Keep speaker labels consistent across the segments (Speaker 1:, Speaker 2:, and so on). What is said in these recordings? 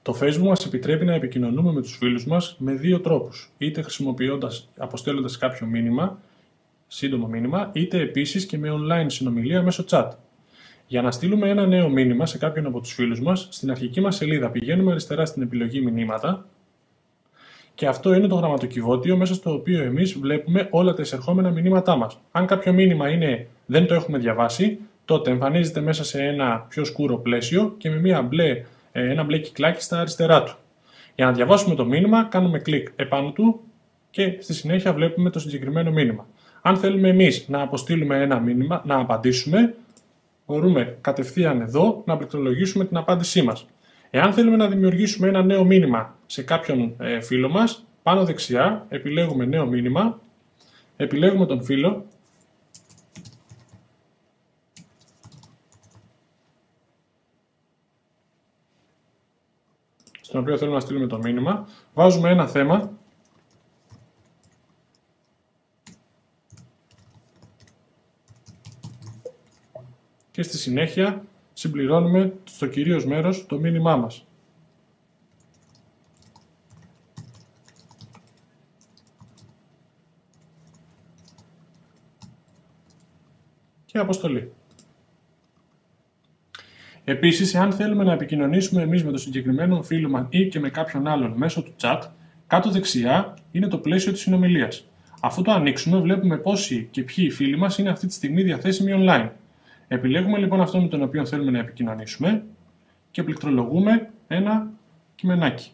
Speaker 1: Το Facebook μας επιτρέπει να επικοινωνούμε με τους φίλους μας με δύο τρόπους. Είτε αποστέλλοντας κάποιο μήνυμα, σύντομο μήνυμα, είτε επίσης και με online συνομιλία μέσω chat. Για να στείλουμε ένα νέο μήνυμα σε κάποιον από τους φίλους μας, στην αρχική μας σελίδα πηγαίνουμε αριστερά στην επιλογή Μηνύματα και αυτό είναι το γραμματοκιβώτιο μέσα στο οποίο εμείς βλέπουμε όλα τα εισερχόμενα μηνύματά μας. Αν κάποιο μήνυμα δεν το έχουμε διαβάσει, τότε εμφανίζεται μέσα σε ένα πιο σκούρο πλαίσιο και με ένα μπλε κυκλάκι στα αριστερά του. Για να διαβάσουμε το μήνυμα, κάνουμε κλικ επάνω του και στη συνέχεια βλέπουμε το συγκεκριμένο μήνυμα. Αν θέλουμε εμείς να αποστείλουμε ένα μήνυμα, να απαντήσουμε, μπορούμε κατευθείαν εδώ να πληκτρολογήσουμε την απάντησή μας. Εάν θέλουμε να δημιουργήσουμε ένα νέο μήνυμα σε κάποιον φίλο μας, πάνω δεξιά επιλέγουμε νέο μήνυμα, επιλέγουμε τον φίλο, στον οποίο θέλουμε να στείλουμε το μήνυμα, βάζουμε ένα θέμα και στη συνέχεια συμπληρώνουμε στο κυρίως μέρος το μήνυμά μας. Και αποστολή. Επίσης, εάν θέλουμε να επικοινωνήσουμε εμείς με τον συγκεκριμένο φίλο μας ή και με κάποιον άλλον μέσω του chat, κάτω δεξιά είναι το πλαίσιο της συνομιλίας. Αφού το ανοίξουμε, βλέπουμε πόσοι και ποιοι φίλοι μας είναι αυτή τη στιγμή διαθέσιμοι online. Επιλέγουμε λοιπόν αυτό με τον οποίο θέλουμε να επικοινωνήσουμε και πληκτρολογούμε ένα κειμενάκι.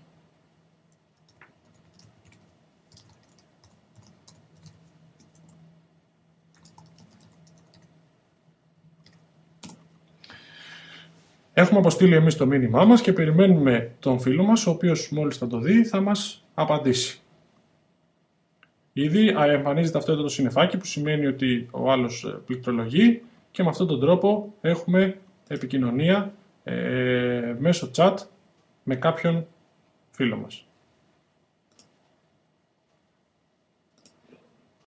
Speaker 1: Έχουμε αποστείλει εμείς το μήνυμά μας και περιμένουμε τον φίλο μας, ο οποίος μόλις θα το δει θα μας απαντήσει. Ήδη εμφανίζεται αυτό εδώ το συννεφάκι που σημαίνει ότι ο άλλος πληκτρολογεί και με αυτόν τον τρόπο έχουμε επικοινωνία μέσω chat με κάποιον φίλο μας.